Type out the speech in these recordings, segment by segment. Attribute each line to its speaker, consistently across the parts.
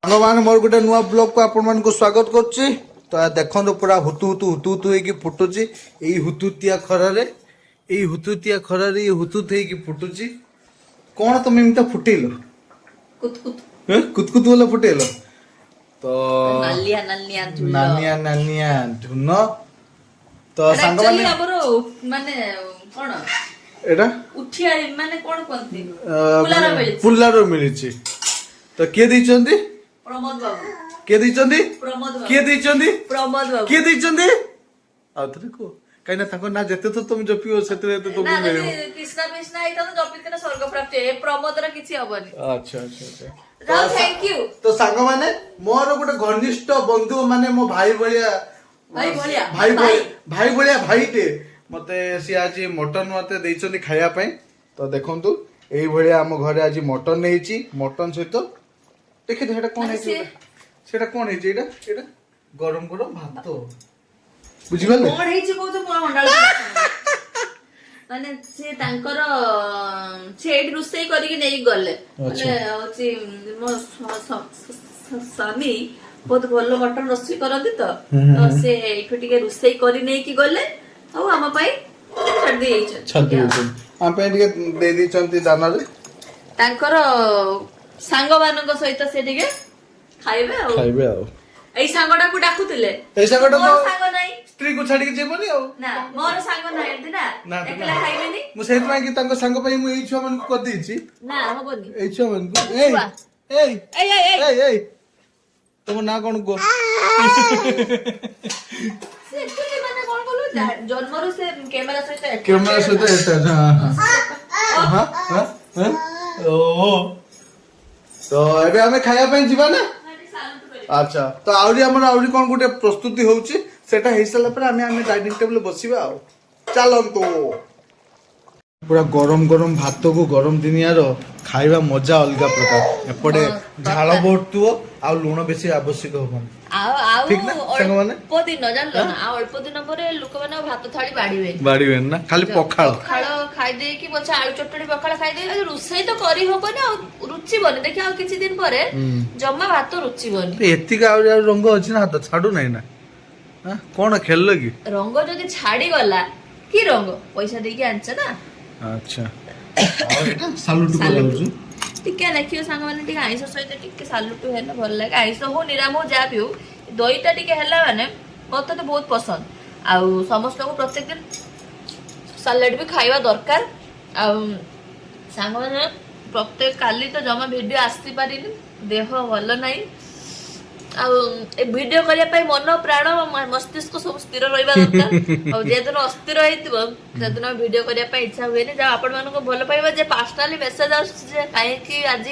Speaker 1: सामान मोर गोटे नुआ ब्लॉग को आपण मान को स्वागत करछि। तो देखो पूरा हुतु हुतु हुतु हुतु होइकी फुटुछि एई हुतुतिया खरारे एई हुतुतिया खरारे ये हुतुत होइकी फुटुछि। कोन तुम एमिता फुटेलो
Speaker 2: कुतकुत
Speaker 1: कुतकुत वाला फुटेलो तो
Speaker 2: नालिया नालिया झुल
Speaker 1: नानिया नानिया धुन तो सांग
Speaker 2: एक्चुअली
Speaker 1: माने
Speaker 2: हमरो माने कोन
Speaker 1: एटा
Speaker 2: उठिया माने कोन कोनती पुलार मिलिछि
Speaker 1: पुल्लारो मिलिछि। तो किए दैचंदी
Speaker 2: प्रमोद बाबू
Speaker 1: किए दैचंदी
Speaker 2: प्रमोद बाबू
Speaker 1: किए दैचंदी
Speaker 2: प्रमोद बाबू
Speaker 1: किए दैचंदी आ थरे को काई ना ताको ना जेते तो तुम जपियो सेते तो तुम
Speaker 2: ना
Speaker 1: मिले
Speaker 2: कृष्णा कृष्णा आइता तो जपितने स्वर्ग प्राप्ति ए प्रमोद रा किछि हबनी।
Speaker 1: अच्छा अच्छा अच्छा
Speaker 2: राव थैंक यू।
Speaker 1: तो सांग माने मोर गोटे घनिष्ठ बंधु माने मो भाई भलिया भाई भलिया भाईटे मते सी आज मटन मते दैचंदी खाया पई। तो देखंतु एई भलिया हम घरे आज मटन नेइची मटन सहित देखि हेटा कोन है सेटा कोन है एटा एटा गरम गरम भात बुझि गले
Speaker 2: कोन हेछि को तो पूरा मंडल माने से तांकर छेड रुसई करिक नै गले माने होछि मो स्वामी बहुत भलो मटन रोसई करନ୍ତି तो से एठु टिके रुसई करि नै कि गले आ हम पई छड दै
Speaker 1: हम पे टिके दे दी चंती दाना रे
Speaker 2: तांकर सांग मानक सहित से टिके खाइबे आ एई सांगडा को डाकुतिले
Speaker 1: एई सांगडा
Speaker 2: मोर
Speaker 1: तो
Speaker 2: सांग नै
Speaker 1: स्त्री को छाड़ी के जेबनी आ
Speaker 2: ना मोर सांग नै एंती ना एकला खाइबेनी
Speaker 1: मु सेत मा कि तांको संग पई मु एई छुआ मन को कर देछि
Speaker 2: ना हबनी
Speaker 1: एई छुआ मन को ए तुम ना कोन को
Speaker 2: से एक्चुअली माने कोन बोलु जन्मरु से कैमरा सहित
Speaker 1: एटा हां हां हां ओ तो एबे हमें खाया पई जीवा ना। अच्छा तो आउरी हमर आउरी कोन गुटे प्रस्तुति होउची सेटा हेइ सला पर हमें डाइनिंग टेबल बसिबा आ चलंतो पूरा गरम गरम भात को गरम दिनियार खाइबा मजा अलगा प्रकार एपटे झाल बोटतुओ आ लूण बेसी आवश्यक होबन
Speaker 2: आउ
Speaker 1: ठीक ना संग माने
Speaker 2: दिन जानलो ना आ अल्प दिन परे लोक माने भात थाली
Speaker 1: बाड़ीबे ना खाली पखाळ
Speaker 2: खाइ दे कि बचा आलू चटणी पखाळ खाइ दे रुसई तो करी होबनी आ रुचि बने देखि आ किछि दिन परे जम्मा भात रुचि बने
Speaker 1: एतिक आउरी रंग अछि ना हाथ छाडू नै ना हां कोन खेललो की
Speaker 2: रंग जदी छाडी गला की रंग पैसा देकी आनछ ना।
Speaker 1: अच्छा और एटा सालुटु करलछु
Speaker 2: टिके देखियो संग माने टिके आइस सहित टिके सालुटु हेले भल लागे आइस हो निराम हो जा पिउ दईटा टिके हेला माने मते तो बहुत पसंद आ समस्त को प्रत्येक दिन सलाड भी खाइबा दरकार आ संग माने प्रत्येक काली तो जमा वीडियो आसी पारिनी देह भल नाही आ ए वीडियो करिया पई मन प्राण मस्तिष्क सब स्थिर रहइबा दरकार आ जे दिन अस्थिर हेतिबो जे दिन वीडियो करिया पई इच्छा होएनी जा आपण मानको को भल पाइबा जे पर्सनली मेसेज आ जे काहे कि आज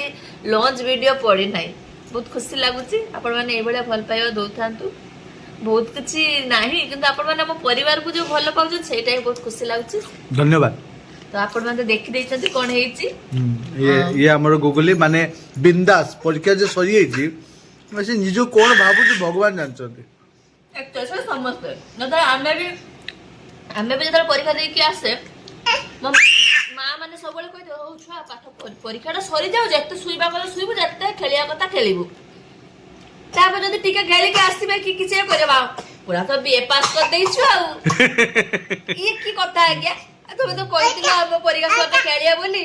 Speaker 2: लॉन्च वीडियो पड़ी नाही बहुत खुशी लागुची आपण माने ए बळे भल पाइबा दोथांतु बहुत किछि नाही किंतु आपण माने हम परिवार को जो भल पाउछ सेटाई बहुत खुशी लागुची धन्यवाद। तो आपण माने देखि दैछंती कोन हेइची
Speaker 1: ये हमर गुगली माने बिंदास परीक्षा जे सरी हेइची वैसे निजो कोन भाबु जे भगवान जानछंती
Speaker 2: एक तो से समझते न तो हमें भी जब परीक्षा दे के आसे माँ माने सब बेले कहि दो छुआ पाठ परीक्षाटा सरी जाऊ जते सुइबा गले सुइबु जते खेलिया कथा खेलिबु तापर जदी टिके खेली के आसीबे कि किछे करबा पूरा तो बीए पास कर देइछु आ ये की कथा है क्या तुम तो कहितिला हम परीक्षा सटा खेलिया बोली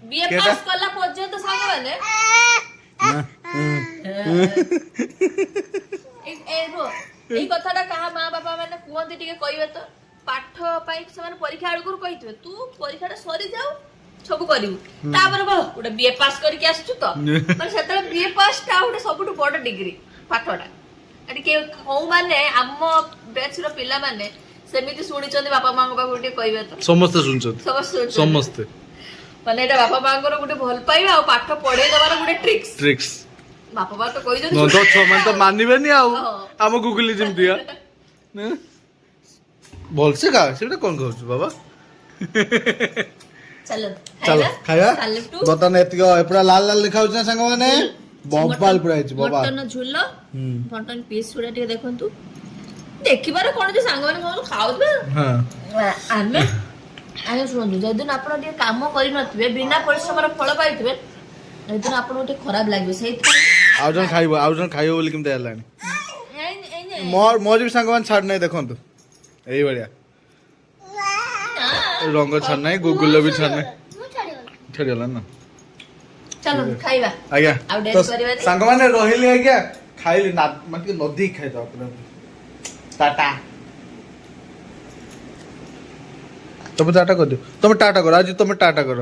Speaker 2: बीए पास करला पर्यंत साग माने এই কথাটা কাহা মা বাবা মানে কুহନ୍ତି ଟିକେ କହିବେ ତ ପାଠ ପାଇଁ ସେମାନେ ପରୀକ୍ଷା ଆଳୁକୁରୁ କହିଥିବେ ତୁ ପରୀକ୍ଷାଟା ସରି ଯାଉ ସବୁ କରିବୁ ତାପରେ କହ ଗୋଟେ ବିଏ ପାସ୍ କରିକି ଆସିଛୁ ତ ମାନେ ସେତେବେଳେ ବିଏ ପାସ୍ ଟା ଗୋଟେ ସବୁଠୁ ବଡ ଡିଗ୍ରୀ ପାଠଟା ଏଠି କୋଉ ମାନେ ଆମ ବ୍ୟାଚର ପିଲାମାନେ ସେମିତି ଶୁଣିଛନ୍ତି ବାପା ମାଙ୍କ ପାଖରୁ ଟିକେ କହିବେ ତ
Speaker 1: ସମସ୍ତେ ଶୁଣିଛନ୍ତି ସମସ୍ତେ
Speaker 2: ମାନେ ଏଟା ବାପା ମାଙ୍କର ଗୋଟେ ଭଲ ପାଇବା ଆଉ ପାଠ ପଢେଇ ଦେବାର ଗୋଟେ ଟ୍ରିକ୍ସ बापा बा तो कोई जो
Speaker 1: तो छमन तो मानिबेनी आउ हम गुगली जिम दिया बोल से का सेटा कोन कहू बाबा
Speaker 2: चलो
Speaker 1: खाया बता ने एतिको एपरा लाल लाल लिखाउ छ संग माने बम्पाल पुरा छि बाबा
Speaker 2: मटन झुल्लो मटन पीस सुडा ଟିକେ देखंतु देखिबार कोन जे संग माने कोन खाउबे हां आमे शुणु जदिन आपण ଟିକେ काम करि नथिबे बिना परिश्रमर फल पाइथिबे ଏଦିନ ଆପଣଙ୍କୁ ଟିକେ ଖରାପ ଲାଗିବ ସେଇଥିପାଇଁ
Speaker 1: ଆଉ ଜଣ ଖାଇବ ବୋଲି କେମିତି ହେଲାଣି ମୋର ବି ସାଙ୍ଗମାନେ ଛାଡୁ ନାହିଁ ଦେଖନ୍ତୁ ଏଇଭଳିଆ ରଙ୍ଗ ଛାଡୁ ନାହିଁ ଗୁଗୁଲର ବି ଛାଡୁ ନାହିଁ ଛାଡିଗଲା ନା
Speaker 2: ଚାଲ ଖାଇବା
Speaker 1: ଆଜ୍ଞା
Speaker 2: ଆଉ ଡେରି
Speaker 1: ତ
Speaker 2: କରିବାନି।
Speaker 1: ସାଙ୍ଗମାନେ ରହିଲି ଆଜ୍ଞା ଖାଇଲି ମାନେ ଟିକେ ନଦୀ ଖାଇଦବା ପୁରା ଟାଟା ତମେ ଟାଟା କରିଦିଅ ତମେ ଟାଟା କର ଆଜି ତମେ ଟାଟା କର